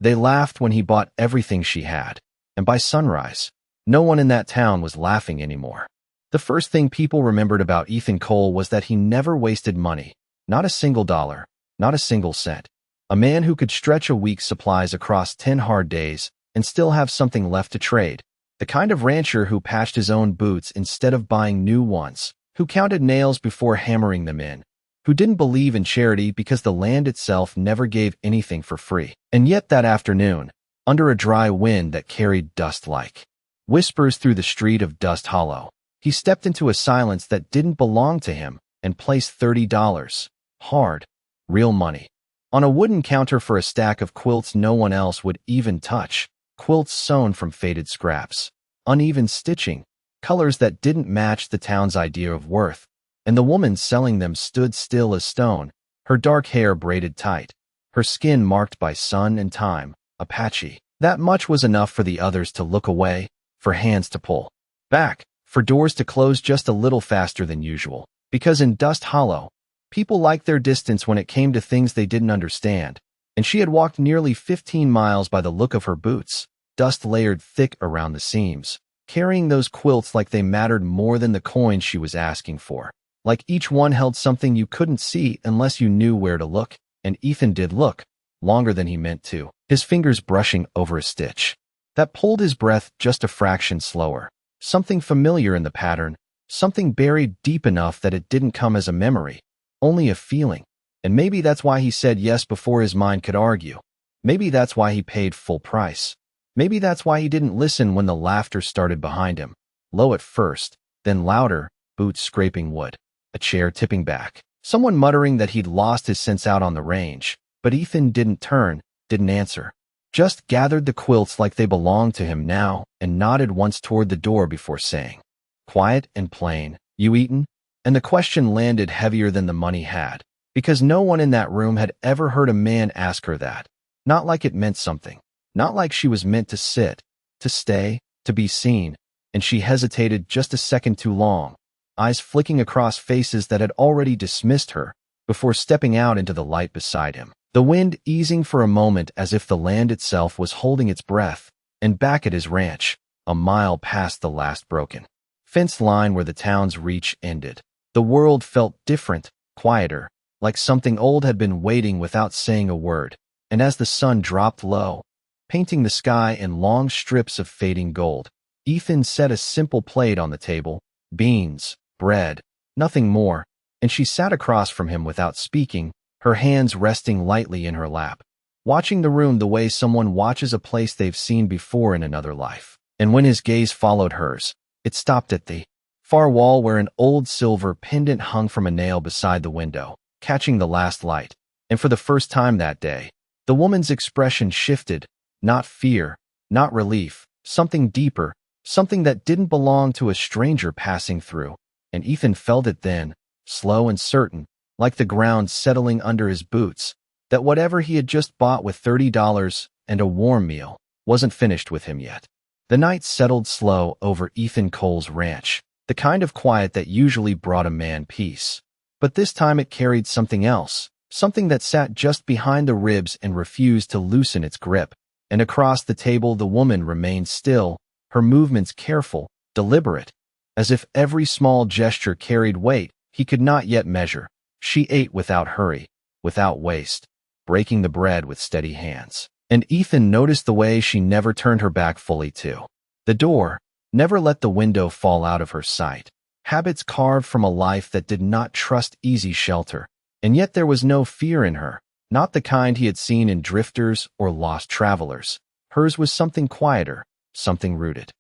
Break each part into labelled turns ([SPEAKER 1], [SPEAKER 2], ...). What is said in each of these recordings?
[SPEAKER 1] They laughed when he bought everything she had, and by sunrise, no one in that town was laughing anymore. The first thing people remembered about Ethan Cole was that he never wasted money, not a single dollar, not a single cent. A man who could stretch a week's supplies across 10 hard days and still have something left to trade. The kind of rancher who patched his own boots instead of buying new ones, who counted nails before hammering them in, who didn't believe in charity because the land itself never gave anything for free. And yet that afternoon, under a dry wind that carried dust like whispers through the street of Dust Hollow, he stepped into a silence that didn't belong to him and placed $30, hard, real money, on a wooden counter for a stack of quilts no one else would even touch. Quilts sewn from faded scraps, uneven stitching, colors that didn't match the town's idea of worth, and the woman selling them stood still as stone, her dark hair braided tight, her skin marked by sun and time, Apache. That much was enough for the others to look away, for hands to pull back, for doors to close just a little faster than usual, because in Dust Hollow, people liked their distance when it came to things they didn't understand, and she had walked nearly 15 miles by the look of her boots, dust layered thick around the seams, carrying those quilts like they mattered more than the coin she was asking for, like each one held something you couldn't see unless you knew where to look, and Ethan did look, longer than he meant to, his fingers brushing over a stitch that pulled his breath just a fraction slower, something familiar in the pattern, something buried deep enough that it didn't come as a memory, only a feeling. And maybe that's why he said yes before his mind could argue. Maybe that's why he paid full price. Maybe that's why he didn't listen when the laughter started behind him, low at first, then louder, boots scraping wood, a chair tipping back, someone muttering that he'd lost his sense out on the range. But Ethan didn't turn, didn't answer, just gathered the quilts like they belonged to him now and nodded once toward the door before saying, quiet and plain, "You eaten?" And the question landed heavier than the money had, because no one in that room had ever heard a man ask her that. Not like it meant something. Not like she was meant to sit, to stay, to be seen. And she hesitated just a second too long, eyes flicking across faces that had already dismissed her, before stepping out into the light beside him. The wind easing for a moment as if the land itself was holding its breath, and back at his ranch, a mile past the last broken fence line where the town's reach ended, the world felt different, quieter, like something old had been waiting without saying a word. And as the sun dropped low, painting the sky in long strips of fading gold, Ethan set a simple plate on the table, beans, bread, nothing more, and she sat across from him without speaking, her hands resting lightly in her lap, watching the room the way someone watches a place they've seen before in another life. And when his gaze followed hers, it stopped at the far wall where an old silver pendant hung from a nail beside the window, catching the last light. And for the first time that day, the woman's expression shifted, not fear, not relief, something deeper, something that didn't belong to a stranger passing through. And Ethan felt it then, slow and certain, like the ground settling under his boots, that whatever he had just bought with $30 and a warm meal wasn't finished with him yet. The night settled slow over Ethan Cole's ranch, the kind of quiet that usually brought a man peace. But this time it carried something else, something that sat just behind the ribs and refused to loosen its grip. And across the table the woman remained still, her movements careful, deliberate, as if every small gesture carried weight he could not yet measure. She ate without hurry, without waste, breaking the bread with steady hands. And Ethan noticed the way she never turned her back fully to the door, never let the window fall out of her sight. Habits carved from a life that did not trust easy shelter. And yet there was no fear in her, not the kind he had seen in drifters or lost travelers. Hers was something quieter, something rooted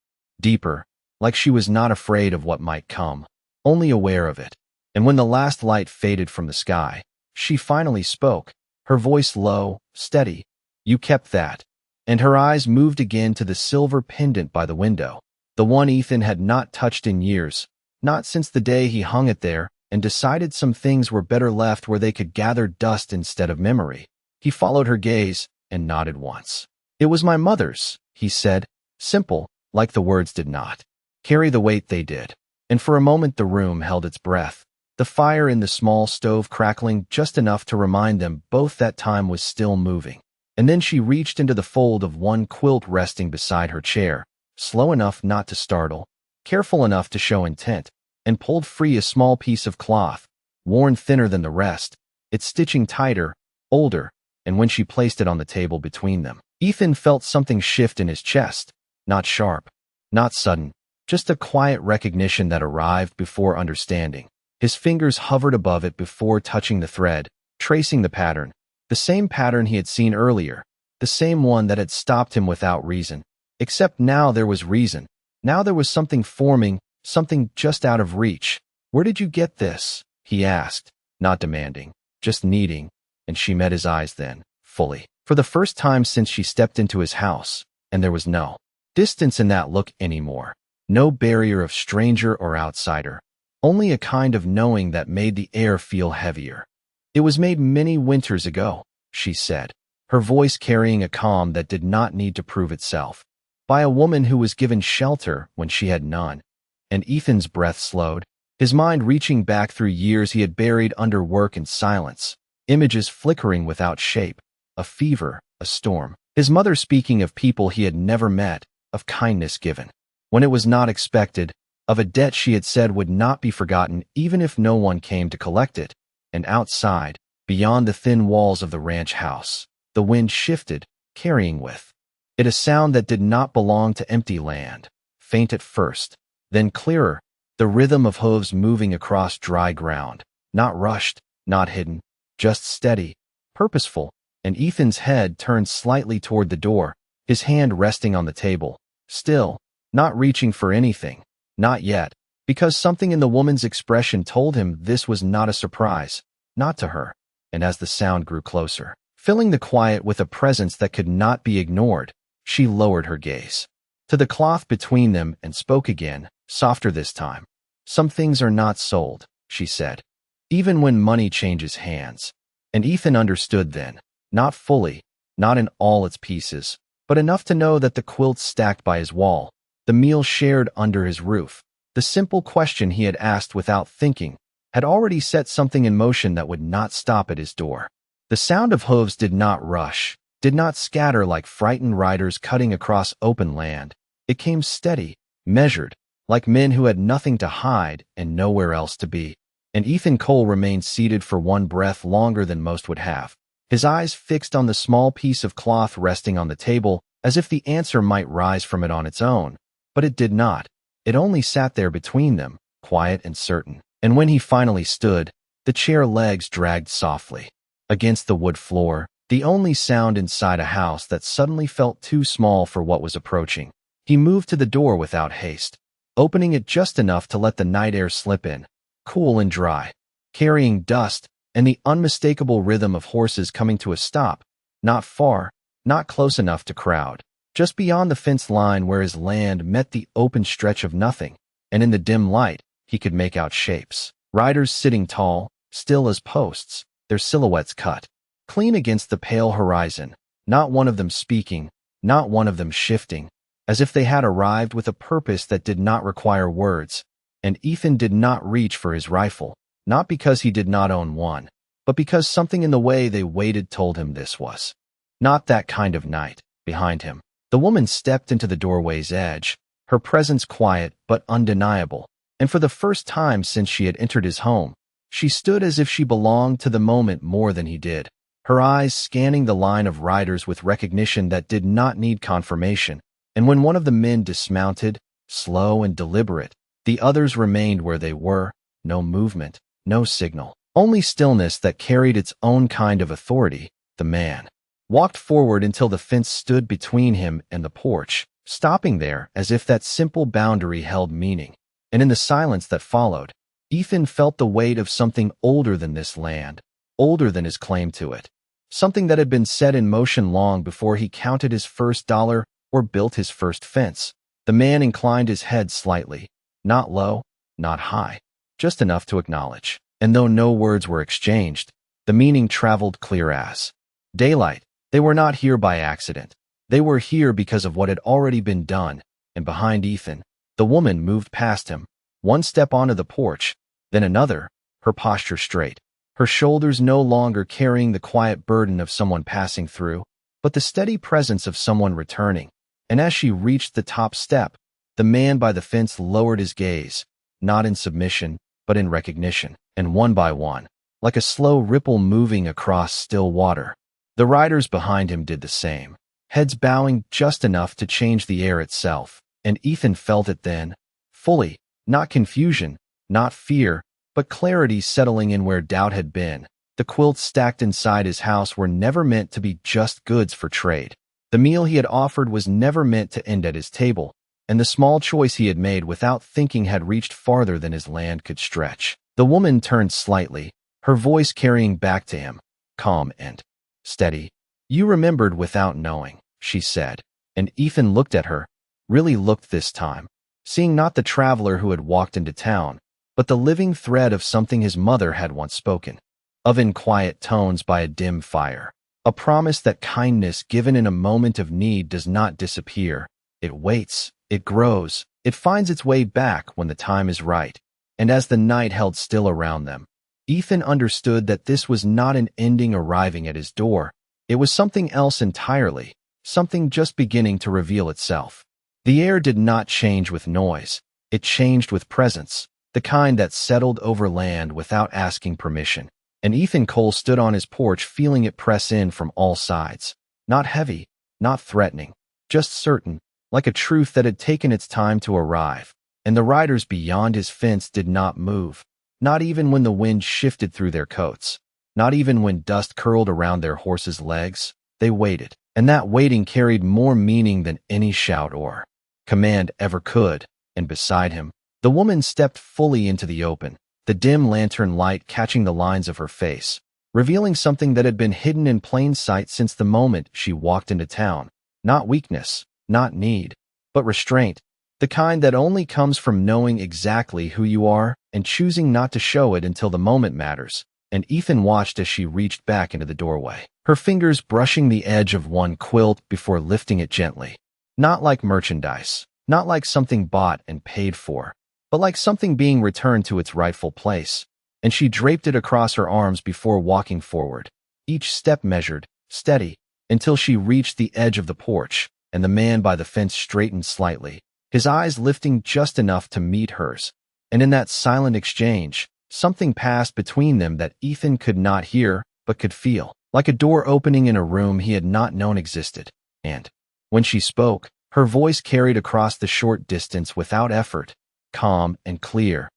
[SPEAKER 1] deeper, like she was not afraid of what might come, only aware of it. And when the last light faded from the sky, she finally spoke, her voice low, steady. "You kept that." And her eyes moved again to the silver pendant by the window, the one Ethan had not touched in years, not since the day he hung it there and decided some things were better left where they could gather dust instead of memory. He followed her gaze and nodded once. "It was my mother's," he said, simple, like the words did not carry the weight they did. And for a moment the room held its breath, the fire in the small stove crackling just enough to remind them both that time was still moving. And then she reached into the fold of one quilt resting beside her chair, slow enough not to startle, careful enough to show intent, and pulled free a small piece of cloth, worn thinner than the rest, its stitching tighter, older, and when she placed it on the table between them, Ethan felt something shift in his chest, not sharp, not sudden, just a quiet recognition that arrived before understanding. His fingers hovered above it before touching the thread, tracing the same pattern he had seen earlier, the same one that had stopped him without reason. Except now there was reason. Now there was something forming, something just out of reach. "Where did you get this?" he asked, not demanding, just needing, and she met his eyes then, fully, for the first time since she stepped into his house, and there was no distance in that look anymore, no barrier of stranger or outsider, only a kind of knowing that made the air feel heavier. "It was made many winters ago," she said, her voice carrying a calm that did not need to prove itself, "by a woman who was given shelter when she had none." And Ethan's breath slowed, his mind reaching back through years he had buried under work and silence, images flickering without shape, a fever, a storm. His mother speaking of people he had never met, of kindness given when it was not expected, of a debt she had said would not be forgotten even if no one came to collect it. And outside, beyond the thin walls of the ranch house, the wind shifted, carrying with it a sound that did not belong to empty land, faint at first, then clearer, the rhythm of hooves moving across dry ground, not rushed, not hidden, just steady, purposeful, and Ethan's head turned slightly toward the door, his hand resting on the table, still, not reaching for anything, not yet, because something in the woman's expression told him this was not a surprise, not to her. And as the sound grew closer, filling the quiet with a presence that could not be ignored, she lowered her gaze to the cloth between them and spoke again, softer this time. "Some things are not sold," she said, "even when money changes hands." And Ethan understood then, not fully, not in all its pieces, but enough to know that the quilts stacked by his wall, the meal shared under his roof, the simple question he had asked without thinking, had already set something in motion that would not stop at his door. The sound of hooves did not rush, did not scatter like frightened riders cutting across open land. It came steady, measured, like men who had nothing to hide and nowhere else to be. And Ethan Cole remained seated for one breath longer than most would have, his eyes fixed on the small piece of cloth resting on the table, as if the answer might rise from it on its own. But it did not. It only sat there between them, quiet and certain. And when he finally stood, the chair legs dragged softly against the wood floor, the only sound inside a house that suddenly felt too small for what was approaching. He moved to the door without haste, opening it just enough to let the night air slip in, cool and dry, carrying dust and the unmistakable rhythm of horses coming to a stop, not far, not close enough to crowd, just beyond the fence line where his land met the open stretch of nothing, and in the dim light, he could make out shapes. Riders sitting tall, still as posts, their silhouettes cut clean against the pale horizon, not one of them speaking, not one of them shifting, as if they had arrived with a purpose that did not require words. And Ethan did not reach for his rifle, not because he did not own one, but because something in the way they waited told him this was not that kind of night. Behind him, the woman stepped into the doorway's edge, her presence quiet but undeniable, and for the first time since she had entered his home, she stood as if she belonged to the moment more than he did, her eyes scanning the line of riders with recognition that did not need confirmation. And when one of the men dismounted, slow and deliberate, the others remained where they were, no movement, no signal, only stillness that carried its own kind of authority. The man walked forward until the fence stood between him and the porch, stopping there as if that simple boundary held meaning. And in the silence that followed, Ethan felt the weight of something older than this land, older than his claim to it, something that had been set in motion long before he counted his first dollar or built his first fence. The man inclined his head slightly, not low, not high, just enough to acknowledge. And though no words were exchanged, the meaning traveled clear as daylight. They were not here by accident. They were here because of what had already been done. And behind Ethan, the woman moved past him, one step onto the porch, then another, her posture straight, her shoulders no longer carrying the quiet burden of someone passing through. but the steady presence of someone returning. And as she reached the top step, the man by the fence lowered his gaze, not in submission, but in recognition, and one by one, like a slow ripple moving across still water, the riders behind him did the same, heads bowing just enough to change the air itself. And Ethan felt it then, fully, not confusion, not fear, but clarity settling in where doubt had been. The quilts stacked inside his house were never meant to be just goods for trade. The meal he had offered was never meant to end at his table, and the small choice he had made without thinking had reached farther than his land could stretch. The woman turned slightly, her voice carrying back to him, calm and steady. "You remembered without knowing," she said, and Ethan looked at her, really looked this time, seeing not the traveler who had walked into town, but the living thread of something his mother had once spoken of in quiet tones by a dim fire. A promise that kindness given in a moment of need does not disappear. It waits, it grows, it finds its way back when the time is right. And as the night held still around them, Ethan understood that this was not an ending arriving at his door. It was something else entirely, something just beginning to reveal itself. The air did not change with noise. It changed with presence, the kind that settled over land without asking permission. And Ethan Cole stood on his porch feeling it press in from all sides. Not heavy, not threatening, just certain, like a truth that had taken its time to arrive. And the riders beyond his fence did not move, not even when the wind shifted through their coats, not even when dust curled around their horses' legs. They waited, and that waiting carried more meaning than any shout or command ever could. And beside him, the woman stepped fully into the open, the dim lantern light catching the lines of her face, revealing something that had been hidden in plain sight since the moment she walked into town. Not weakness, not need, but restraint, the kind that only comes from knowing exactly who you are and choosing not to show it until the moment matters. And Ethan watched as she reached back into the doorway, her fingers brushing the edge of one quilt before lifting it gently. Not like merchandise, not like something bought and paid for, but like something being returned to its rightful place. And she draped it across her arms before walking forward, each step measured, steady, until she reached the edge of the porch, and the man by the fence straightened slightly, his eyes lifting just enough to meet hers. And in that silent exchange, something passed between them that Ethan could not hear, but could feel, like a door opening in a room he had not known existed. And when she spoke, her voice carried across the short distance without effort, calm and clear.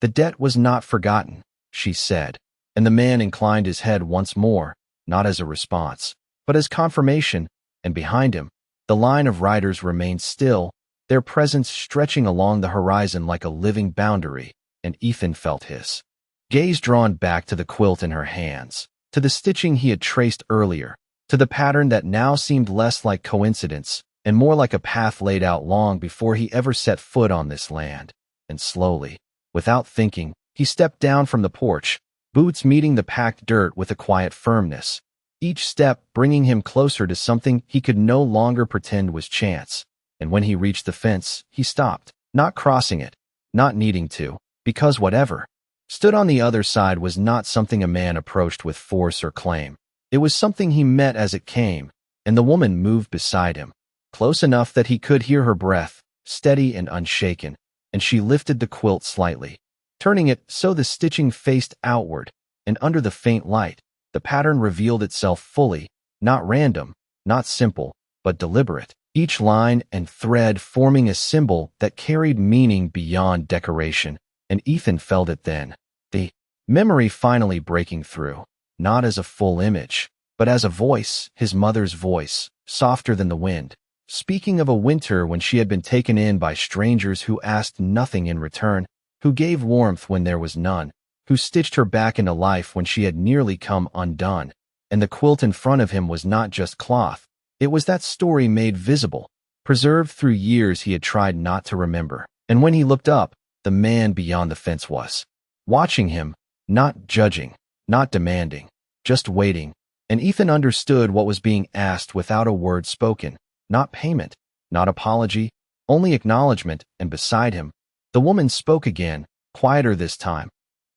[SPEAKER 1] "The debt was not forgotten," she said, and the man inclined his head once more, not as a response, but as confirmation, and behind him, the line of riders remained still, their presence stretching along the horizon like a living boundary, and Ethan felt his gaze drawn back to the quilt in her hands, to the stitching he had traced earlier, to the pattern that now seemed less like coincidence and more like a path laid out long before he ever set foot on this land. And slowly, without thinking, he stepped down from the porch, boots meeting the packed dirt with a quiet firmness, each step bringing him closer to something he could no longer pretend was chance. And when he reached the fence, he stopped, not crossing it, not needing to, because whatever stood on the other side was not something a man approached with force or claim. It was something he met as it came, and the woman moved beside him, close enough that he could hear her breath, steady and unshaken, and she lifted the quilt slightly, turning it so the stitching faced outward, and under the faint light, the pattern revealed itself fully, not random, not simple, but deliberate, each line and thread forming a symbol that carried meaning beyond decoration. And Ethan felt it then, the memory finally breaking through, not as a full image, but as a voice, his mother's voice, softer than the wind, speaking of a winter when she had been taken in by strangers who asked nothing in return, who gave warmth when there was none, who stitched her back into life when she had nearly come undone. And the quilt in front of him was not just cloth, it was that story made visible, preserved through years he had tried not to remember. And when he looked up, the man beyond the fence was watching him, not judging, not demanding, just waiting. And Ethan understood what was being asked without a word spoken, not payment, not apology, only acknowledgement. And beside him, the woman spoke again, quieter this time.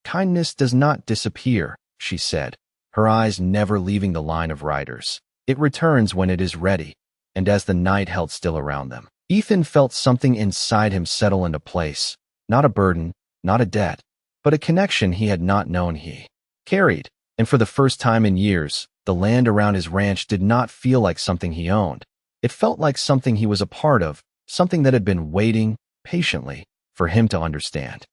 [SPEAKER 1] "Kindness does not disappear," she said, her eyes never leaving the line of riders. It returns when it is ready, and as the night held still around them, Ethan felt something inside him settle into place, not a burden, not a debt, but a connection he had not known he carried. And for the first time in years, the land around his ranch did not feel like something he owned. It felt like something he was a part of, something that had been waiting, patiently, for him to understand.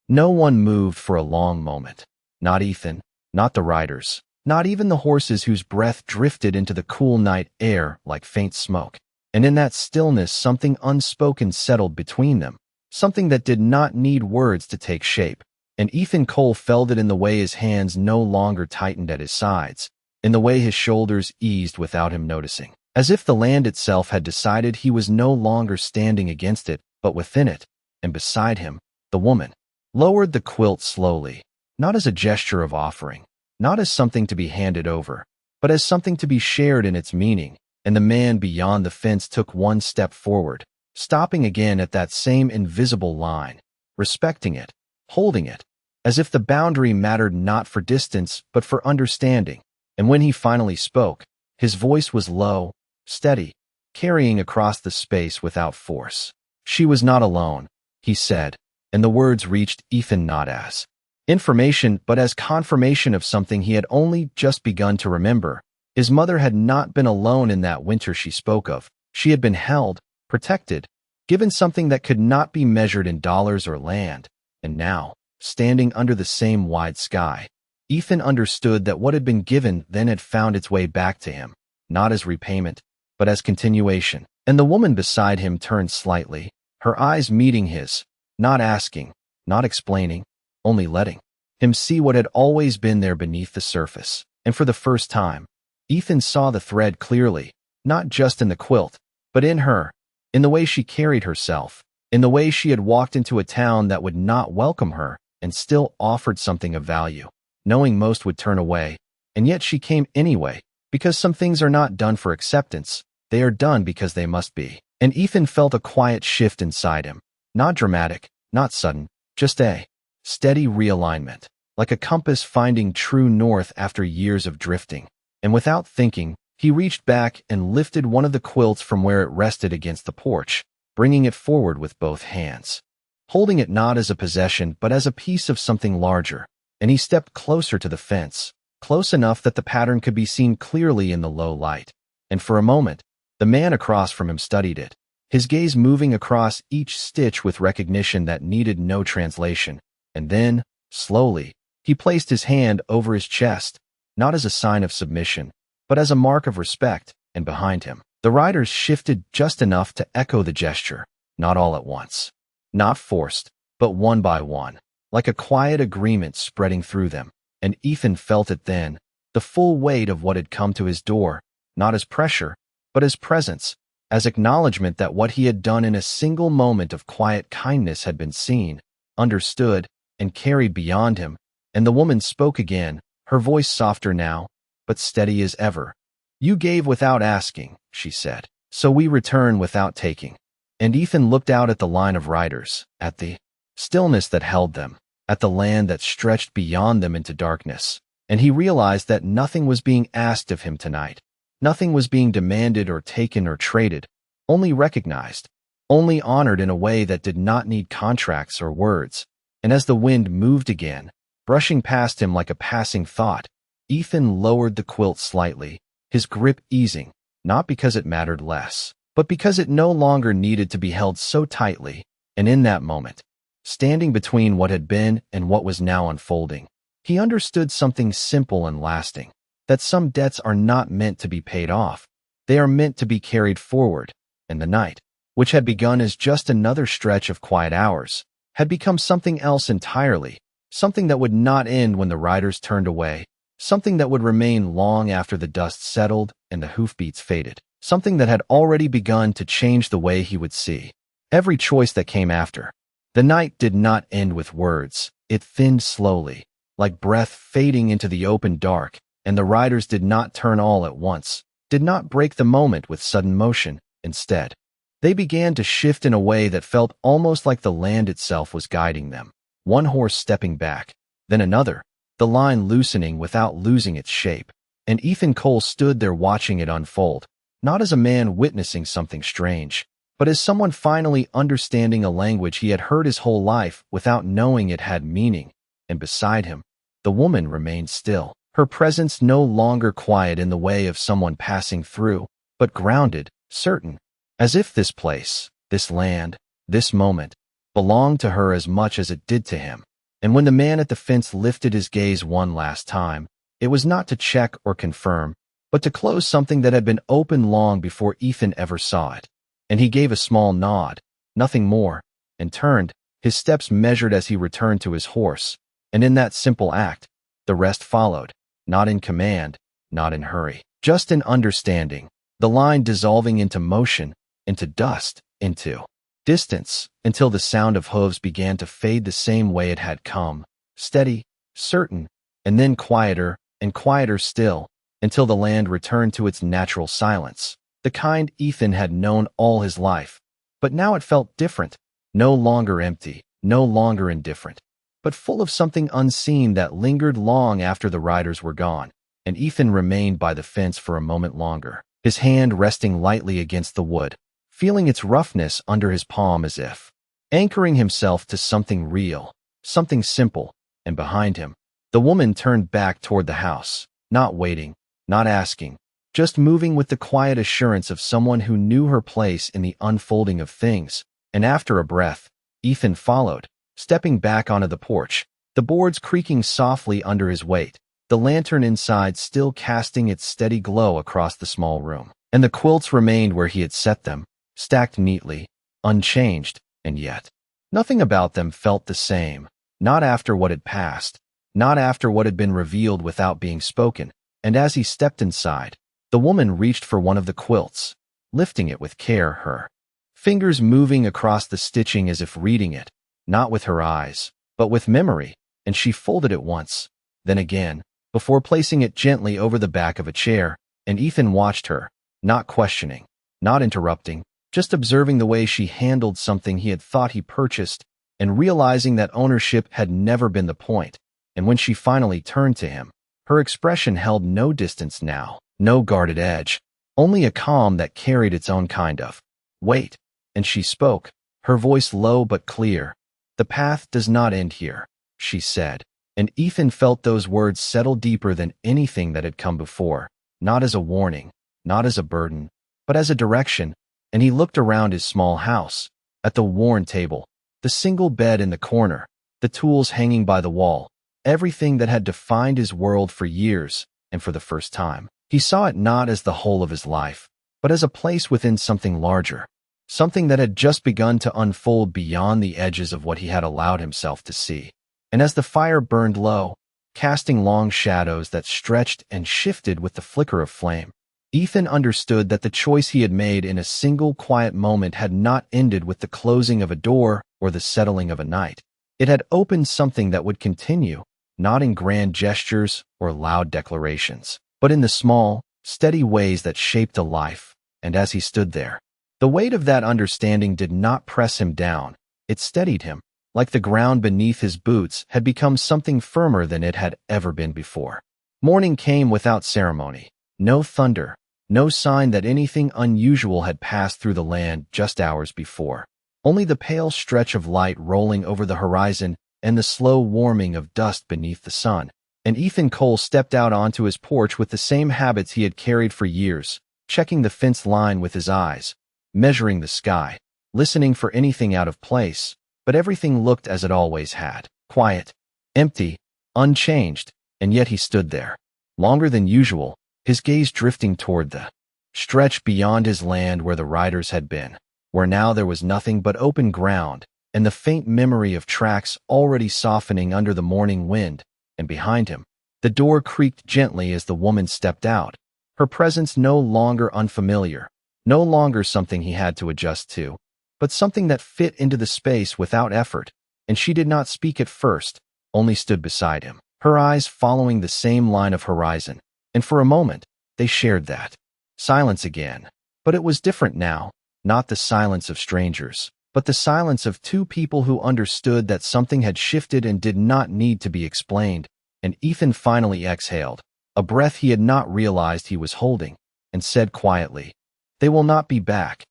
[SPEAKER 1] No one moved for a long moment. Not Ethan, not the riders, not even the horses whose breath drifted into the cool night air like faint smoke. And in that stillness, something unspoken settled between them, something that did not need words to take shape. And Ethan Cole felt it in the way his hands no longer tightened at his sides, in the way his shoulders eased without him noticing, as if the land itself had decided he was no longer standing against it, but within it. And beside him, the woman lowered the quilt slowly, not as a gesture of offering, not as something to be handed over, but as something to be shared in its meaning. And the man beyond the fence took one step forward, stopping again at that same invisible line, respecting it, holding it, as if the boundary mattered not for distance but for understanding. And when he finally spoke, his voice was low, steady, carrying across the space without force. She was not alone, he said, and the words reached Ethan not as information but as confirmation of something he had only just begun to remember. His mother had not been alone in that winter she spoke of. She had been held, protected, given something that could not be measured in dollars or land. And now, standing under the same wide sky, Ethan understood that what had been given then had found its way back to him, not as repayment, but as continuation. And the woman beside him turned slightly, her eyes meeting his, not asking, not explaining, only letting him see what had always been there beneath the surface. And for the first time, Ethan saw the thread clearly, not just in the quilt, but in her, in the way she carried herself, in the way she had walked into a town that would not welcome her and still offered something of value, knowing most would turn away. And yet she came anyway, because some things are not done for acceptance, they are done because they must be. And Ethan felt a quiet shift inside him, not dramatic, not sudden, just a steady realignment, like a compass finding true north after years of drifting. And without thinking, he reached back and lifted one of the quilts from where it rested against the porch, bringing it forward with both hands, holding it not as a possession but as a piece of something larger. And he stepped closer to the fence, close enough that the pattern could be seen clearly in the low light. And for a moment, the man across from him studied it, his gaze moving across each stitch with recognition that needed no translation. And then, slowly, he placed his hand over his chest, not as a sign of submission, but as a mark of respect. And behind him, the riders shifted just enough to echo the gesture, not all at once, not forced, but one by one, like a quiet agreement spreading through them. And Ethan felt it then, the full weight of what had come to his door, not as pressure, but as presence, as acknowledgement that what he had done in a single moment of quiet kindness had been seen, understood, and carried beyond him. And the woman spoke again, her voice softer now, but steady as ever. "You gave without asking," she said, "so we return without taking." And Ethan looked out at the line of riders, at the stillness that held them, at the land that stretched beyond them into darkness, and he realized that nothing was being asked of him tonight. Nothing was being demanded or taken or traded, only recognized, only honored in a way that did not need contracts or words. And as the wind moved again, brushing past him like a passing thought, Ethan lowered the quilt slightly, his grip easing, not because it mattered less, but because it no longer needed to be held so tightly. And in that moment, standing between what had been and what was now unfolding, he understood something simple and lasting, that some debts are not meant to be paid off, they are meant to be carried forward. And the night, which had begun as just another stretch of quiet hours, had become something else entirely, something that would not end when the riders turned away, something that would remain long after the dust settled and the hoofbeats faded, something that had already begun to change the way he would see every choice that came after. The night did not end with words, it thinned slowly, like breath fading into the open dark, and the riders did not turn all at once, did not break the moment with sudden motion. Instead, they began to shift in a way that felt almost like the land itself was guiding them, one horse stepping back, then another, the line loosening without losing its shape. and Ethan Cole stood there watching it unfold, not as a man witnessing something strange, but as someone finally understanding a language he had heard his whole life without knowing it had meaning. And beside him, the woman remained still, her presence no longer quiet in the way of someone passing through, but grounded, certain, as if this place, this land, this moment, belonged to her as much as it did to him. And when the man at the fence lifted his gaze one last time, it was not to check or confirm, but to close something that had been open long before Ethan ever saw it. And he gave a small nod, nothing more, and turned, his steps measured as he returned to his horse. And in that simple act, the rest followed, not in command, not in hurry, just in understanding, the line dissolving into motion, into dust, into distance, until the sound of hooves began to fade the same way it had come, steady, certain, and then quieter and quieter still, until the land returned to its natural silence, the kind Ethan had known all his life. But now it felt different, no longer empty, no longer indifferent, but full of something unseen that lingered long after the riders were gone. And Ethan remained by the fence for a moment longer, his hand resting lightly against the wood, feeling its roughness under his palm as if anchoring himself to something real, something simple. And behind him, the woman turned back toward the house, not waiting, not asking, just moving with the quiet assurance of someone who knew her place in the unfolding of things. And after a breath, Ethan followed, stepping back onto the porch, the boards creaking softly under his weight, the lantern inside still casting its steady glow across the small room. And the quilts remained where he had set them, stacked neatly, unchanged, and yet nothing about them felt the same, not after what had passed, not after what had been revealed without being spoken. And as he stepped inside, the woman reached for one of the quilts, lifting it with care, her fingers moving across the stitching as if reading it, not with her eyes, but with memory, and she folded it once, then again, before placing it gently over the back of a chair. And Ethan watched her, not questioning, not interrupting, just observing the way she handled something he had thought he purchased, and realizing that ownership had never been the point. And when she finally turned to him, her expression held no distance now, no guarded edge, only a calm that carried its own kind of weight. And she spoke, her voice low but clear. "The path does not end here," she said. And Ethan felt those words settle deeper than anything that had come before, not as a warning, not as a burden, but as a direction. And he looked around his small house, at the worn table, the single bed in the corner, the tools hanging by the wall, everything that had defined his world for years. And for the first time, he saw it not as the whole of his life, but as a place within something larger, something that had just begun to unfold beyond the edges of what he had allowed himself to see. And as the fire burned low, casting long shadows that stretched and shifted with the flicker of flame, Ethan understood that the choice he had made in a single quiet moment had not ended with the closing of a door or the settling of a night. It had opened something that would continue, not in grand gestures or loud declarations, but in the small, steady ways that shaped a life. And as he stood there, the weight of that understanding did not press him down, it steadied him, like the ground beneath his boots had become something firmer than it had ever been before. Morning came without ceremony, no thunder, no sign that anything unusual had passed through the land just hours before. Only the pale stretch of light rolling over the horizon and the slow warming of dust beneath the sun. And Ethan Cole stepped out onto his porch with the same habits he had carried for years, checking the fence line with his eyes, measuring the sky, listening for anything out of place. But everything looked as it always had, quiet, empty, unchanged. And yet he stood there, longer than usual, his gaze drifting toward the stretch beyond his land where the riders had been, where now there was nothing but open ground, and the faint memory of tracks already softening under the morning wind. And behind him, the door creaked gently as the woman stepped out, her presence no longer unfamiliar, no longer something he had to adjust to, but something that fit into the space without effort. And she did not speak at first, only stood beside him, her eyes following the same line of horizon. And for a moment, they shared that silence again. But it was different now, not the silence of strangers, but the silence of two people who understood that something had shifted and did not need to be explained. And Ethan finally exhaled, a breath he had not realized he was holding, and said quietly, "They will not be back."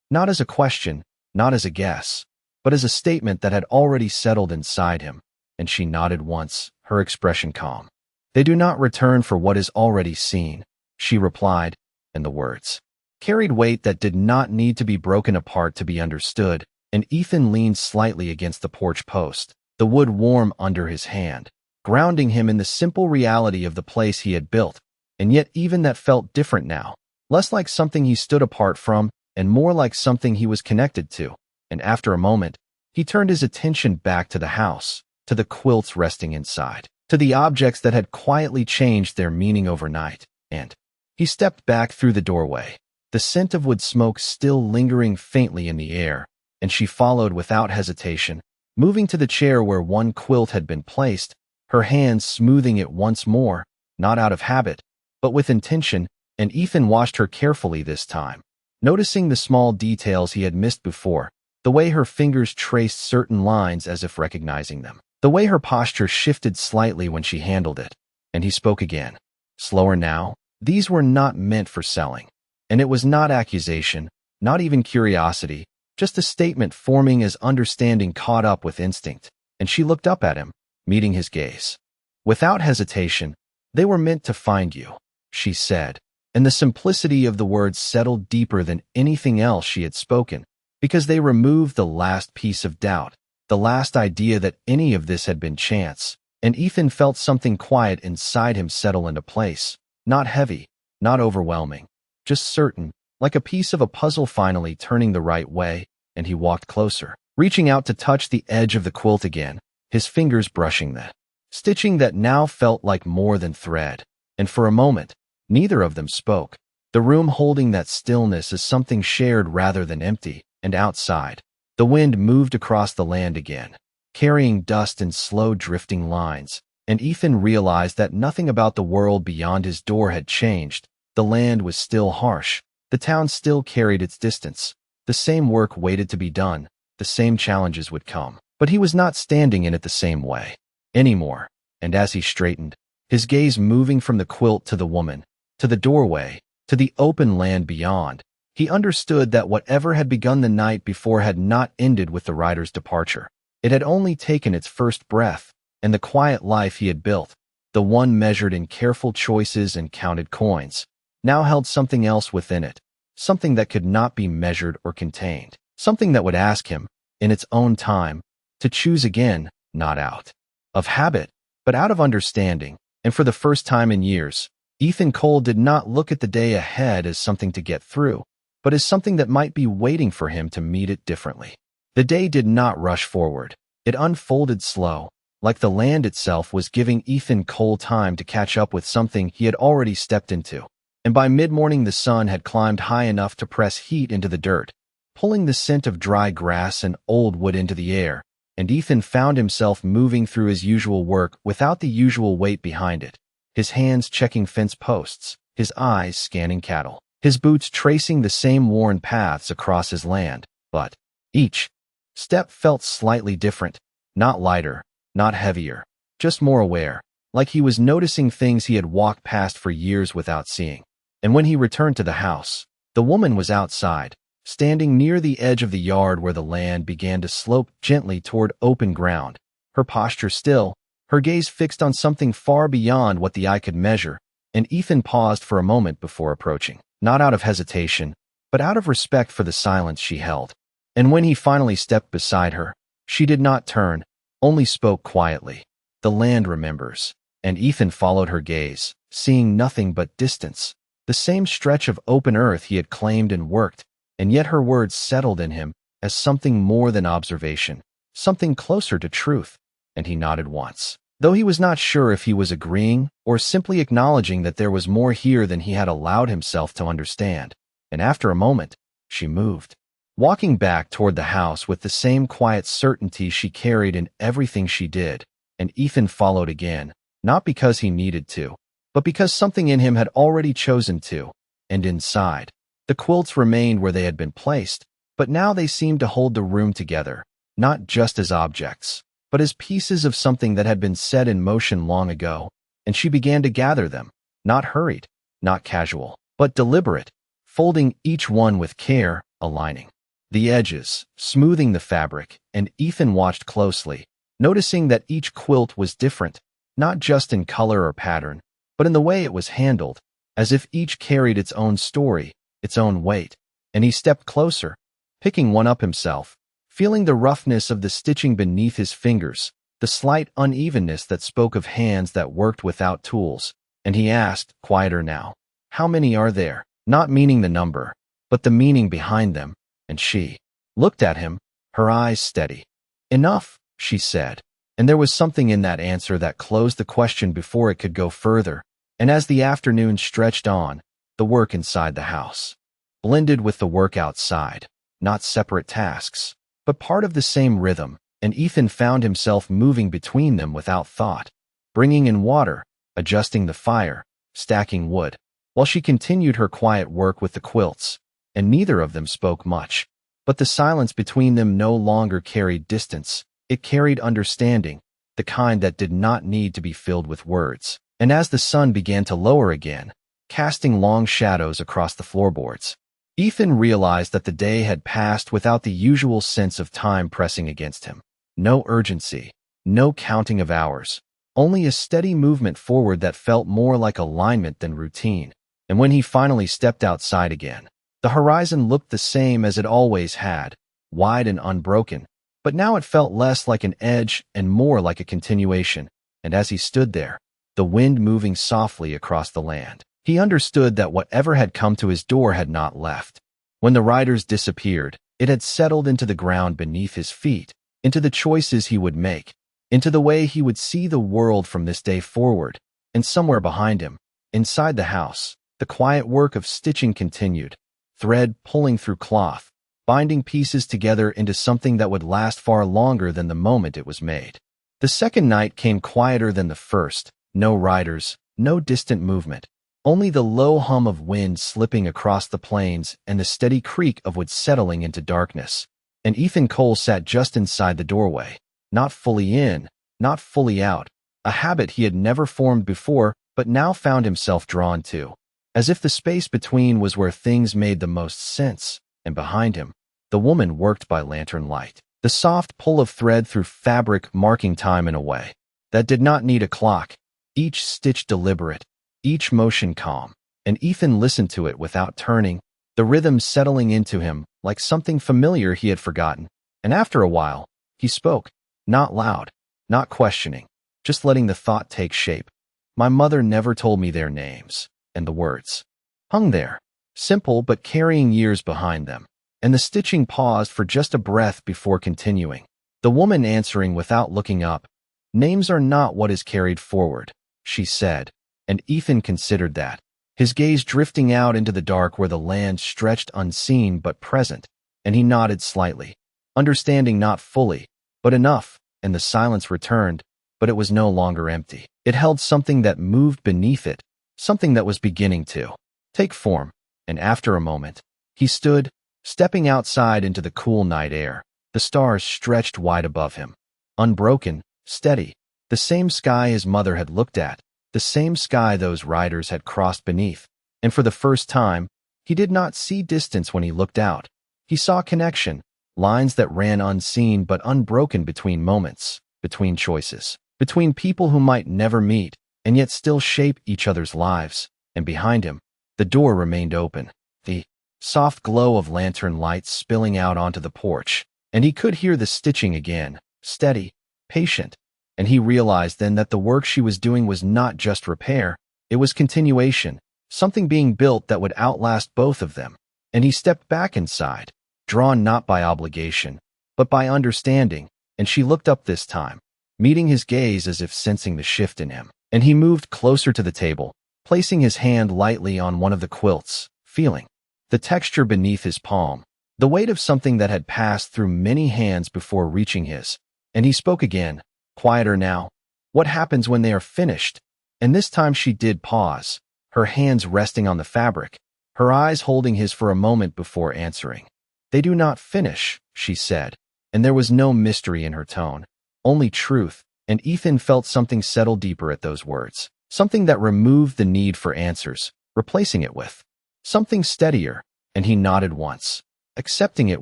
[SPEAKER 1] Not as a question, not as a guess, but as a statement that had already settled inside him, and she nodded once, her expression calm. "They do not return for what is already seen," she replied, and the words carried weight that did not need to be broken apart to be understood, and Ethan leaned slightly against the porch post, the wood warm under his hand, grounding him in the simple reality of the place he had built, and yet even that felt different now, less like something he stood apart from, and more like something he was connected to. And after a moment, he turned his attention back to the house, to the quilts resting inside, to the objects that had quietly changed their meaning overnight, and he stepped back through the doorway, the scent of wood smoke still lingering faintly in the air, and she followed without hesitation, moving to the chair where one quilt had been placed, her hands smoothing it once more, not out of habit, but with intention, and Ethan watched her carefully this time, noticing the small details he had missed before, the way her fingers traced certain lines as if recognizing them, the way her posture shifted slightly when she handled it. And he spoke again, slower now. These were not meant for selling. And it was not accusation, not even curiosity, just a statement forming as understanding caught up with instinct, and she looked up at him, meeting his gaze. Without hesitation, "They were meant to find you," she said, and the simplicity of the words settled deeper than anything else she had spoken, because they removed the last piece of doubt, the last idea that any of this had been chance, and Ethan felt something quiet inside him settle into place, not heavy, not overwhelming, just certain, like a piece of a puzzle finally turning the right way, and he walked closer, reaching out to touch the edge of the quilt again, his fingers brushing the stitching that now felt like more than thread. And for a moment, neither of them spoke, the room holding that stillness as something shared rather than empty, and outside, the wind moved across the land again, carrying dust in slow drifting lines, and Ethan realized that nothing about the world beyond his door had changed. The land was still harsh, the town still carried its distance, the same work waited to be done, the same challenges would come, but he was not standing in it the same way anymore. And as he straightened, his gaze moving from the quilt to the woman, to the doorway, to the open land beyond, he understood that whatever had begun the night before had not ended with the rider's departure. It had only taken its first breath, and the quiet life he had built, the one measured in careful choices and counted coins, now held something else within it, something that could not be measured or contained, something that would ask him, in its own time, to choose again, not out of habit, but out of understanding. And for the first time in years, Ethan Cole did not look at the day ahead as something to get through, but as something that might be waiting for him to meet it differently. The day did not rush forward. It unfolded slow, like the land itself was giving Ethan Cole time to catch up with something he had already stepped into. And by mid-morning the sun had climbed high enough to press heat into the dirt, pulling the scent of dry grass and old wood into the air, and Ethan found himself moving through his usual work without the usual weight behind it, his hands checking fence posts, his eyes scanning cattle, his boots tracing the same worn paths across his land, but each step felt slightly different, not lighter, not heavier, just more aware, like he was noticing things he had walked past for years without seeing. And when he returned to the house, the woman was outside, standing near the edge of the yard where the land began to slope gently toward open ground, her posture still, her gaze fixed on something far beyond what the eye could measure, and Ethan paused for a moment before approaching, not out of hesitation, but out of respect for the silence she held. And when he finally stepped beside her, she did not turn, only spoke quietly. "The land remembers." And Ethan followed her gaze, seeing nothing but distance, the same stretch of open earth he had claimed and worked, and yet her words settled in him as something more than observation, something closer to truth, and he nodded once, though he was not sure if he was agreeing or simply acknowledging that there was more here than he had allowed himself to understand. And after a moment, she moved, walking back toward the house with the same quiet certainty she carried in everything she did, and Ethan followed again, not because he needed to, but because something in him had already chosen to. And inside, the quilts remained where they had been placed, but now they seemed to hold the room together, not just as objects, but as pieces of something that had been set in motion long ago, and she began to gather them, Not hurried, not casual, but deliberate, folding each one with care, aligning the edges, smoothing the fabric, and Ethan watched closely, noticing that each quilt was different, not just in color or pattern, but in the way it was handled, as if each carried its own story, its own weight. And he stepped closer, picking one up himself, feeling the roughness of the stitching beneath his fingers, the slight unevenness that spoke of hands that worked without tools. And he asked, quieter now, "How many are there?" Not meaning the number, but the meaning behind them. And she looked at him, her eyes steady. "Enough," she said. And there was something in that answer that closed the question before it could go further. And as the afternoon stretched on, the work inside the house blended with the work outside, not separate tasks, but part of the same rhythm, and Ethan found himself moving between them without thought, bringing in water, adjusting the fire, stacking wood, while she continued her quiet work with the quilts, and neither of them spoke much. But the silence between them no longer carried distance, it carried understanding, the kind that did not need to be filled with words. And as the sun began to lower again, casting long shadows across the floorboards, Ethan realized that the day had passed without the usual sense of time pressing against him. No urgency, no counting of hours, only a steady movement forward that felt more like alignment than routine. And when he finally stepped outside again, the horizon looked the same as it always had, wide and unbroken, but now it felt less like an edge and more like a continuation. And as he stood there, the wind moving softly across the land, he understood that whatever had come to his door had not left. When the riders disappeared, it had settled into the ground beneath his feet, into the choices he would make, into the way he would see the world from this day forward. And somewhere behind him, inside the house, the quiet work of stitching continued, thread pulling through cloth, binding pieces together into something that would last far longer than the moment it was made. The second night came quieter than the first, no riders, no distant movement, only the low hum of wind slipping across the plains and the steady creak of wood settling into darkness. And Ethan Cole sat just inside the doorway, not fully in, not fully out, a habit he had never formed before but now found himself drawn to, as if the space between was where things made the most sense. And behind him, the woman worked by lantern light, the soft pull of thread through fabric marking time in a way that did not need a clock, each stitch deliberate, each motion calm. And Ethan listened to it without turning, the rhythm settling into him like something familiar he had forgotten. And after a while, he spoke, not loud, not questioning, just letting the thought take shape. "My mother never told me their names." And the words hung there, simple but carrying years behind them. And the stitching paused for just a breath before continuing, the woman answering without looking up. "Names are not what is carried forward," she said, and Ethan considered that, his gaze drifting out into the dark where the land stretched unseen but present, and he nodded slightly, understanding not fully, but enough. And the silence returned, but it was no longer empty. It held something that moved beneath it, something that was beginning to take form. And after a moment, he stood, stepping outside into the cool night air. The stars stretched wide above him, unbroken, steady, the same sky his mother had looked at, the same sky those riders had crossed beneath. And for the first time, he did not see distance when he looked out. He saw connection, lines that ran unseen but unbroken between moments, between choices, between people who might never meet, and yet still shape each other's lives. And behind him, the door remained open, the soft glow of lantern lights spilling out onto the porch, and he could hear the stitching again, steady, patient. And he realized then that the work she was doing was not just repair, it was continuation, something being built that would outlast both of them. And he stepped back inside, drawn not by obligation, but by understanding, and she looked up this time, meeting his gaze as if sensing the shift in him. And he moved closer to the table, placing his hand lightly on one of the quilts, feeling the texture beneath his palm, the weight of something that had passed through many hands before reaching his. And he spoke again, quieter now. "What happens when they are finished?" And this time she did pause, her hands resting on the fabric, her eyes holding his for a moment before answering. "They do not finish," she said, and there was no mystery in her tone, only truth. And Ethan felt something settle deeper at those words, something that removed the need for answers, replacing it with something steadier, and he nodded once, accepting it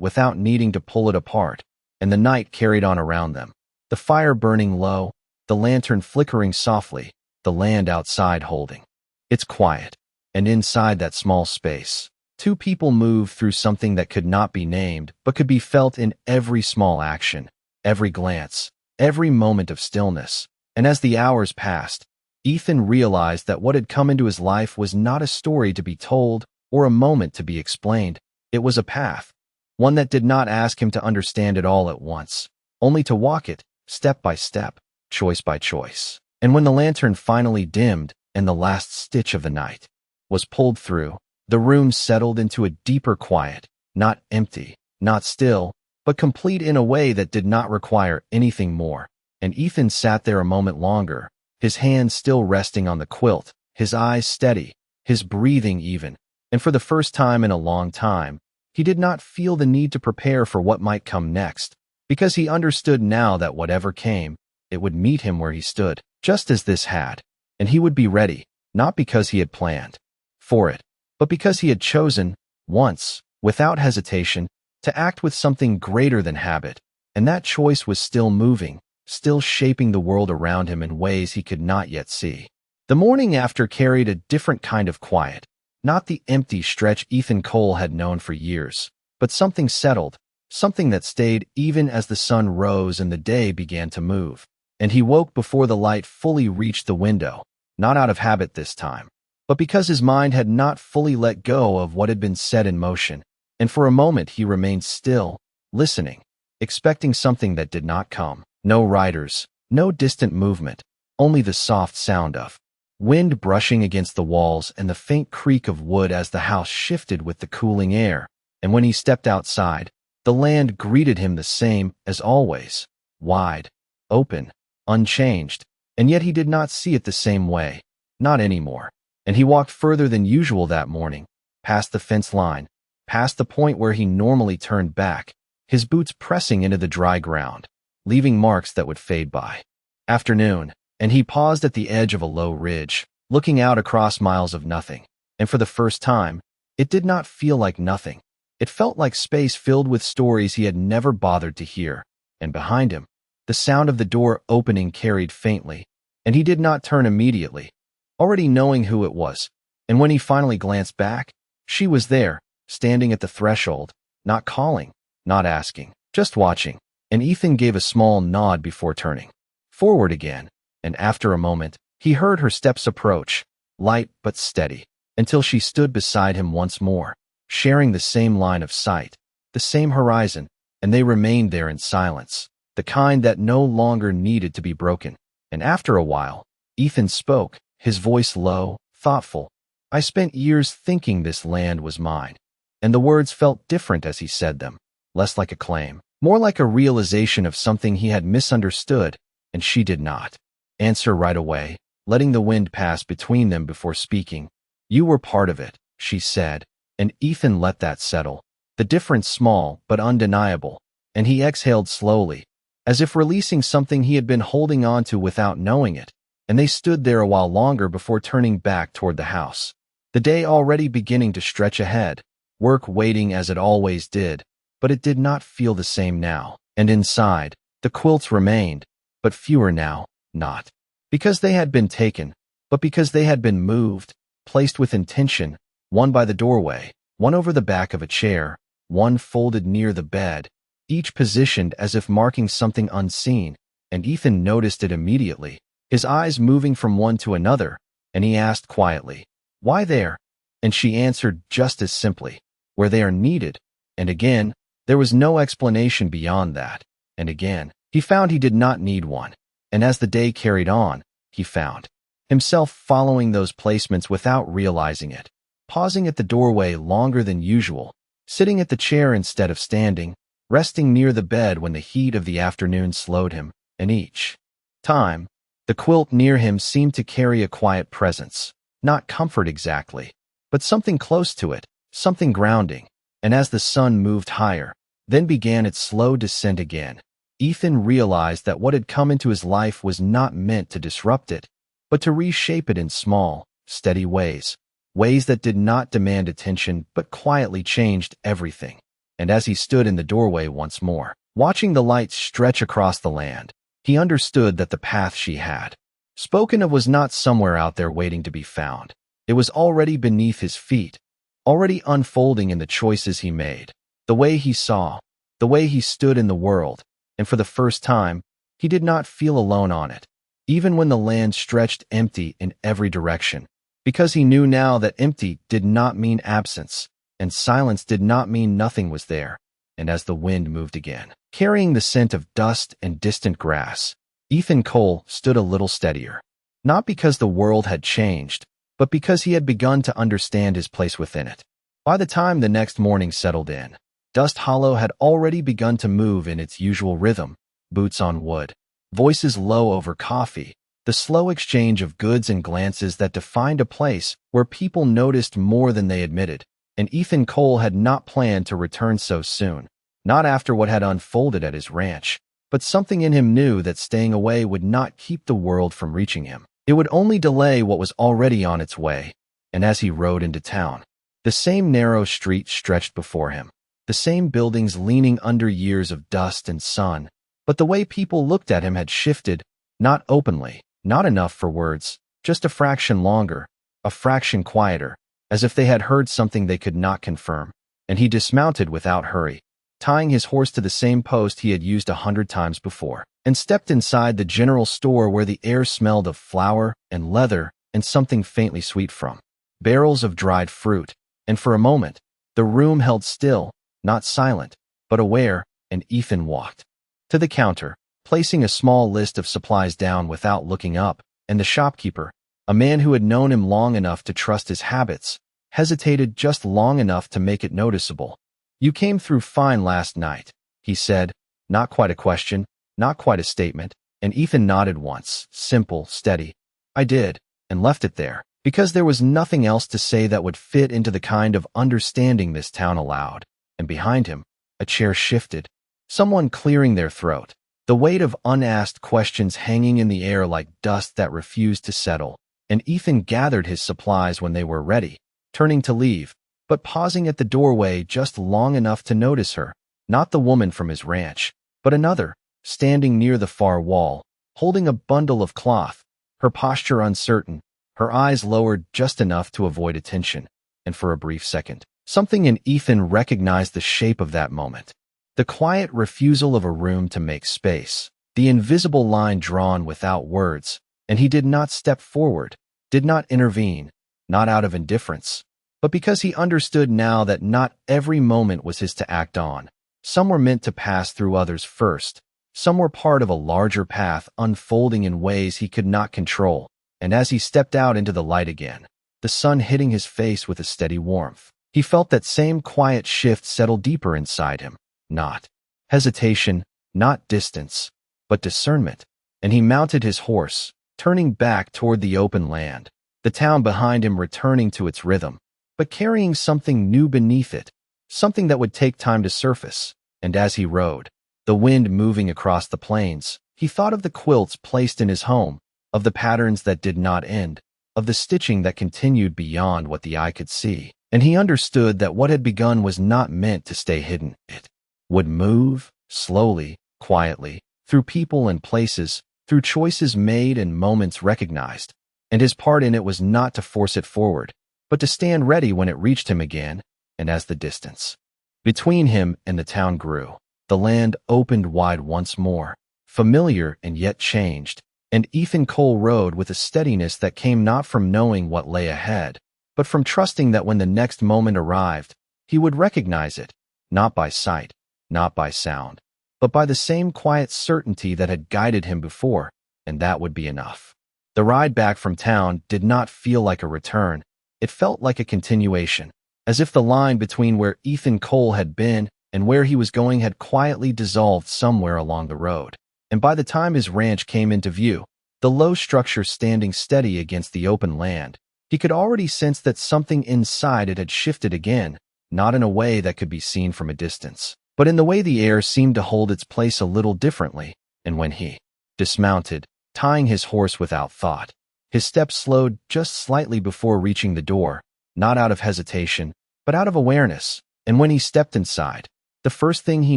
[SPEAKER 1] without needing to pull it apart, and the night carried on around them, the fire burning low, the lantern flickering softly, the land outside holding its quiet. And inside that small space, two people moved through something that could not be named but could be felt in every small action, every glance, every moment of stillness. And as the hours passed, Ethan realized that what had come into his life was not a story to be told or a moment to be explained. It was a path, one that did not ask him to understand it all at once, only to walk it, step by step, choice by choice. And when the lantern finally dimmed and the last stitch of the night was pulled through, the room settled into a deeper quiet, not empty, not still, but complete in a way that did not require anything more. And Ethan sat there a moment longer, his hands still resting on the quilt, his eyes steady, his breathing even. And for the first time in a long time, he did not feel the need to prepare for what might come next, because he understood now that whatever came, it would meet him where he stood, just as this had. And he would be ready, not because he had planned for it, but because he had chosen, once, without hesitation, to act with something greater than habit. And that choice was still moving, still shaping the world around him in ways he could not yet see. The morning after carried a different kind of quiet, not the empty stretch Ethan Cole had known for years, but something settled, something that stayed even as the sun rose and the day began to move. And he woke before the light fully reached the window, not out of habit this time, but because his mind had not fully let go of what had been set in motion. And for a moment he remained still, listening, expecting something that did not come. No riders, no distant movement, only the soft sound of wind brushing against the walls and the faint creak of wood as the house shifted with the cooling air. And when he stepped outside, the land greeted him the same as always, wide, open, unchanged, and yet he did not see it the same way, not anymore. And he walked further than usual that morning, past the fence line, past the point where he normally turned back, his boots pressing into the dry ground, leaving marks that would fade by. Afternoon, and he paused at the edge of a low ridge, looking out across miles of nothing. And for the first time, it did not feel like nothing. It felt like space filled with stories he had never bothered to hear. And behind him, the sound of the door opening carried faintly, and he did not turn immediately, already knowing who it was. And when he finally glanced back, she was there, standing at the threshold, not calling, not asking, just watching. And Ethan gave a small nod before turning forward again, and after a moment, he heard her steps approach, light but steady, until she stood beside him once more, sharing the same line of sight, the same horizon, and they remained there in silence, the kind that no longer needed to be broken. And after a while, Ethan spoke, his voice low, thoughtful. I spent years thinking this land was mine. And the words felt different as he said them, less like a claim, more like a realization of something he had misunderstood, and she did not answer right away, letting the wind pass between them before speaking. You were part of it, she said, and Ethan let that settle, the difference small but undeniable, and he exhaled slowly, as if releasing something he had been holding on to without knowing it, and they stood there a while longer before turning back toward the house. The day already beginning to stretch ahead, work waiting as it always did, but it did not feel the same now. And inside, the quilts remained, but fewer now, not because they had been taken, but because they had been moved, placed with intention, one by the doorway, one over the back of a chair, one folded near the bed, each positioned as if marking something unseen, and Ethan noticed it immediately, his eyes moving from one to another, and he asked quietly, "Why there?" And she answered just as simply, "Where they are needed." And again, there was no explanation beyond that. And again, he found he did not need one. And as the day carried on, he found himself following those placements without realizing it, pausing at the doorway longer than usual, sitting at the chair instead of standing, resting near the bed when the heat of the afternoon slowed him, and each time, the quilt near him seemed to carry a quiet presence, not comfort exactly, but something close to it, something grounding. And as the sun moved higher, then began its slow descent again, Ethan realized that what had come into his life was not meant to disrupt it. but to reshape it in small, steady ways. Ways that did not demand attention but quietly changed everything. And as he stood in the doorway once more, watching the light stretch across the land, he understood that the path she had spoken of was not somewhere out there waiting to be found. It was already beneath his feet, already unfolding in the choices he made, the way he saw, the way he stood in the world, and for the first time, he did not feel alone on it, even when the land stretched empty in every direction, because he knew now that empty did not mean absence, and silence did not mean nothing was there. And as the wind moved again, carrying the scent of dust and distant grass, Ethan Cole stood a little steadier, not because the world had changed, but because he had begun to understand his place within it. By the time the next morning settled in, Dust Hollow had already begun to move in its usual rhythm, boots on wood, voices low over coffee, the slow exchange of goods and glances that defined a place where people noticed more than they admitted. And Ethan Cole had not planned to return so soon, not after what had unfolded at his ranch, but something in him knew that staying away would not keep the world from reaching him. It would only delay what was already on its way. And as he rode into town, the same narrow street stretched before him, the same buildings leaning under years of dust and sun, but the way people looked at him had shifted, not openly, not enough for words, just a fraction longer, a fraction quieter, as if they had heard something they could not confirm. And he dismounted without hurry, tying his horse to the same post he had used 100 times before, and stepped inside the general store where the air smelled of flour and leather and something faintly sweet from barrels of dried fruit. And for a moment, the room held still, not silent, but aware, and Ethan walked to the counter, placing a small list of supplies down without looking up, and the shopkeeper, a man who had known him long enough to trust his habits, hesitated just long enough to make it noticeable. "You came through fine last night," he said, not quite a question, not quite a statement, and Ethan nodded once, simple, steady. "I did," and left it there, because there was nothing else to say that would fit into the kind of understanding this town allowed. And behind him, a chair shifted, someone clearing their throat, the weight of unasked questions hanging in the air like dust that refused to settle. And Ethan gathered his supplies when they were ready, turning to leave, but pausing at the doorway just long enough to notice her, not the woman from his ranch, but another, standing near the far wall, holding a bundle of cloth, her posture uncertain, her eyes lowered just enough to avoid attention. And for a brief second, something in Ethan recognized the shape of that moment. The quiet refusal of a room to make space, the invisible line drawn without words, and he did not step forward, did not intervene, not out of indifference, but because he understood now that not every moment was his to act on. Some were meant to pass through others first. Some were part of a larger path unfolding in ways he could not control. And as he stepped out into the light again, the sun hitting his face with a steady warmth, he felt that same quiet shift settle deeper inside him. Not hesitation, not distance, but discernment. And he mounted his horse, turning back toward the open land, the town behind him returning to its rhythm, but carrying something new beneath it, something that would take time to surface. And as he rode, the wind moving across the plains, he thought of the quilts placed in his home, of the patterns that did not end, of the stitching that continued beyond what the eye could see. And he understood that what had begun was not meant to stay hidden. It would move, slowly, quietly, through people and places, through choices made and moments recognized. And his part in it was not to force it forward, but to stand ready when it reached him again. And as the distance between him and the town grew, the land opened wide once more, familiar and yet changed. And Ethan Cole rode with a steadiness that came not from knowing what lay ahead, but from trusting that when the next moment arrived, he would recognize it, not by sight, not by sound, but by the same quiet certainty that had guided him before, and that would be enough. The ride back from town did not feel like a return. It felt like a continuation, as if the line between where Ethan Cole had been and where he was going had quietly dissolved somewhere along the road. And by the time his ranch came into view, the low structure standing steady against the open land, he could already sense that something inside it had shifted again, not in a way that could be seen from a distance, but in the way the air seemed to hold its place a little differently. And when he dismounted, tying his horse without thought, His steps slowed just slightly before reaching the door, not out of hesitation, but out of awareness. And when he stepped inside, the first thing he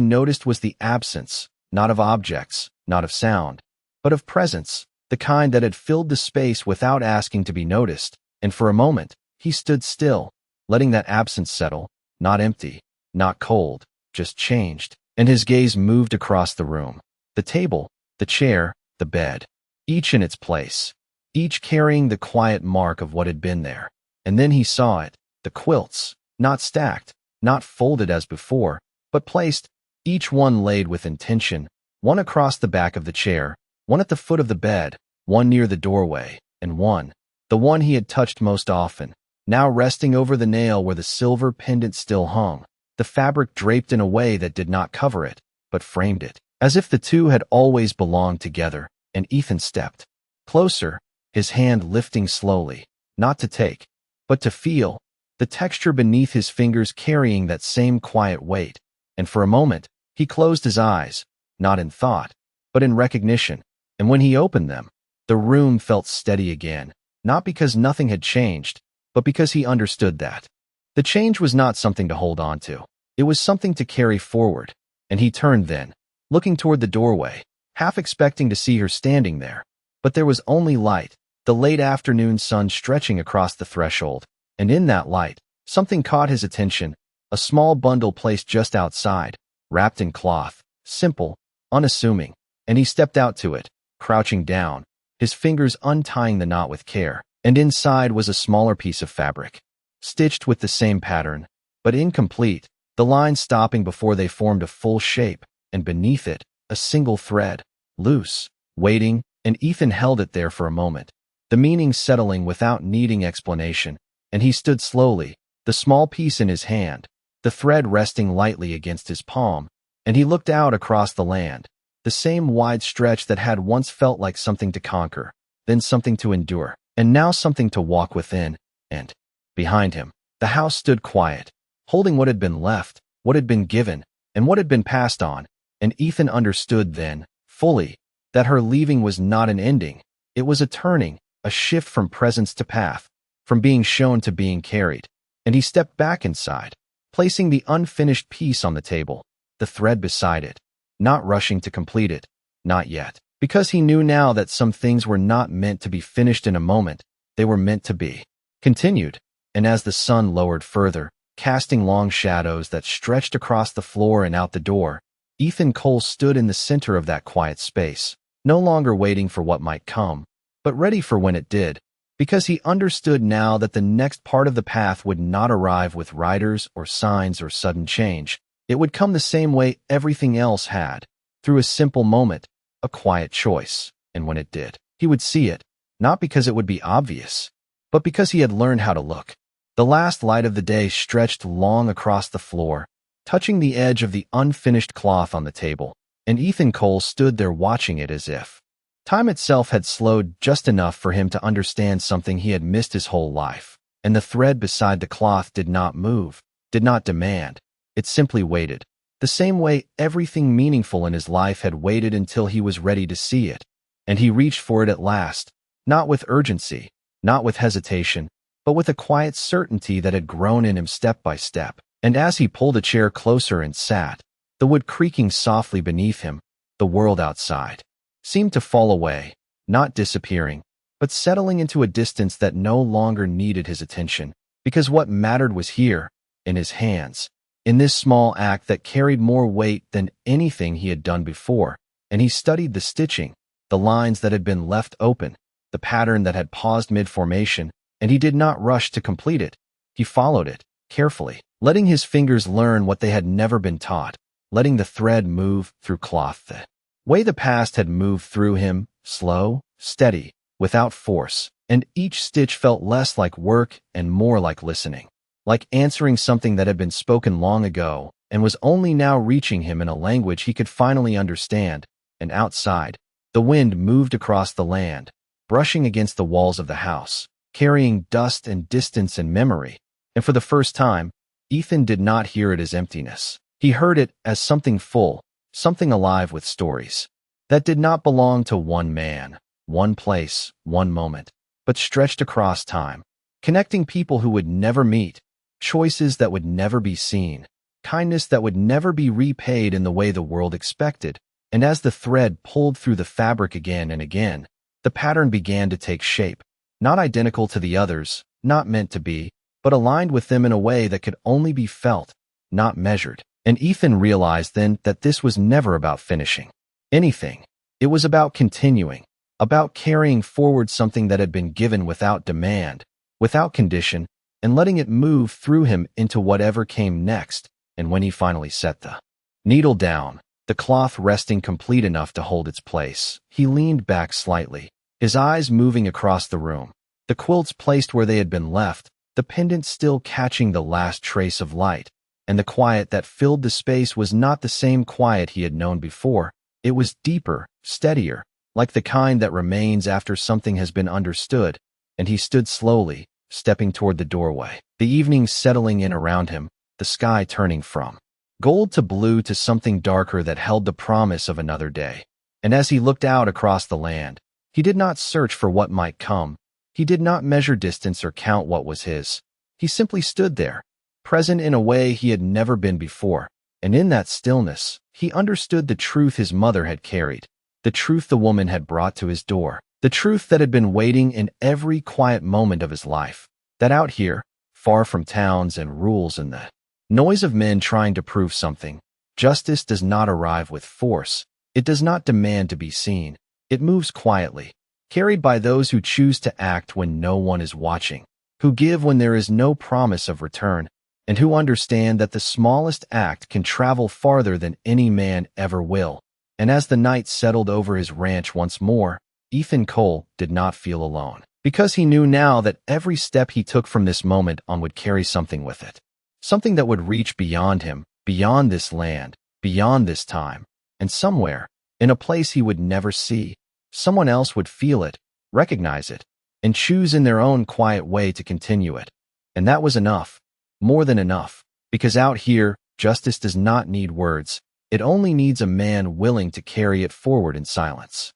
[SPEAKER 1] noticed was the absence, not of objects, not of sound, but of presence, the kind that had filled the space without asking to be noticed. And for a moment, he stood still, letting that absence settle, not empty, not cold, just changed. And his gaze moved across the room. The table, the chair, the bed, each in its place, each carrying the quiet mark of what had been there. And then he saw it, the quilts, not stacked, not folded as before, but placed, each one laid with intention, one across the back of the chair, one at the foot of the bed, one near the doorway, and one, the one he had touched most often, now resting over the nail where the silver pendant still hung, the fabric draped in a way that did not cover it, but framed it, as if the two had always belonged together. And Ethan stepped closer, his hand lifting slowly, not to take, but to feel, the texture beneath his fingers carrying that same quiet weight. And for a moment, he closed his eyes, not in thought, but in recognition. And when he opened them, the room felt steady again, not because nothing had changed, but because he understood that the change was not something to hold on to. It was something to carry forward. And he turned then, looking toward the doorway, half expecting to see her standing there. But there was only light, the late afternoon sun stretching across the threshold. And in that light, something caught his attention, a small bundle placed just outside, wrapped in cloth, simple, unassuming. And he stepped out to it, crouching down, his fingers untying the knot with care. And inside was a smaller piece of fabric, stitched with the same pattern, but incomplete, the lines stopping before they formed a full shape, and beneath it, a single thread, loose, waiting. And Ethan held it there for a moment, the meaning settling without needing explanation. And he stood slowly, the small piece in his hand, the thread resting lightly against his palm. And he looked out across the land, the same wide stretch that had once felt like something to conquer, then something to endure, and now something to walk within. And behind him, the house stood quiet, holding what had been left, what had been given, and what had been passed on. And Ethan understood then, fully, that her leaving was not an ending. It was a turning, a shift from presence to path, from being shown to being carried. And he stepped back inside, placing the unfinished piece on the table, the thread beside it, not rushing to complete it, not yet, because he knew now that some things were not meant to be finished in a moment, they were meant to be continued. And as the sun lowered further, casting long shadows that stretched across the floor and out the door, Ethan Cole stood in the center of that quiet space, no longer waiting for what might come, but ready for when it did, because he understood now that the next part of the path would not arrive with riders or signs or sudden change. It would come the same way everything else had, through a simple moment, a quiet choice. And when it did, he would see it, not because it would be obvious, but because he had learned how to look. The last light of the day stretched long across the floor, touching the edge of the unfinished cloth on the table, and Ethan Cole stood there watching it as if time itself had slowed just enough for him to understand something he had missed his whole life. And the thread beside the cloth did not move, did not demand. It simply waited, the same way everything meaningful in his life had waited until he was ready to see it. And he reached for it at last, not with urgency, not with hesitation, but with a quiet certainty that had grown in him step by step. And as he pulled a chair closer and sat, the wood creaking softly beneath him, the world outside seemed to fall away, not disappearing, but settling into a distance that no longer needed his attention, because what mattered was here, in his hands, in this small act that carried more weight than anything he had done before. And he studied the stitching, the lines that had been left open, the pattern that had paused mid-formation, and he did not rush to complete it. He followed it, carefully, letting his fingers learn what they had never been taught, letting the thread move through cloth the way the past had moved through him, slow, steady, without force. And each stitch felt less like work and more like listening, like answering something that had been spoken long ago and was only now reaching him in a language he could finally understand. And outside, the wind moved across the land, brushing against the walls of the house, carrying dust and distance and memory. And for the first time, Ethan did not hear it as emptiness. He heard it as something full, something alive with stories that did not belong to one man, one place, one moment, but stretched across time, connecting people who would never meet, choices that would never be seen, kindness that would never be repaid in the way the world expected. And as the thread pulled through the fabric again and again, the pattern began to take shape, not identical to the others, not meant to be, but aligned with them in a way that could only be felt, not measured. And Ethan realized then that this was never about finishing anything. It was about continuing, about carrying forward something that had been given without demand, without condition, and letting it move through him into whatever came next. And when he finally set the needle down, the cloth resting complete enough to hold its place, he leaned back slightly, his eyes moving across the room, the quilts placed where they had been left, the pendant still catching the last trace of light. And the quiet that filled the space was not the same quiet he had known before. It was deeper, steadier, like the kind that remains after something has been understood. And he stood slowly, stepping toward the doorway, the evening settling in around him, the sky turning from gold to blue to something darker that held the promise of another day. And as he looked out across the land, he did not search for what might come. He did not measure distance or count what was his. He simply stood there, present in a way he had never been before. And in that stillness, he understood the truth his mother had carried, the truth the woman had brought to his door, the truth that had been waiting in every quiet moment of his life, that out here, far from towns and rules and the noise of men trying to prove something, justice does not arrive with force. It does not demand to be seen. It moves quietly, carried by those who choose to act when no one is watching, who give when there is no promise of return, and who understand that the smallest act can travel farther than any man ever will. And as the night settled over his ranch once more, Ethan Cole did not feel alone, because he knew now that every step he took from this moment on would carry something with it, something that would reach beyond him, beyond this land, beyond this time, and somewhere, in a place he would never see, someone else would feel it, recognize it, and choose in their own quiet way to continue it. And that was enough, more than enough, because out here, justice does not need words. It only needs a man willing to carry it forward in silence.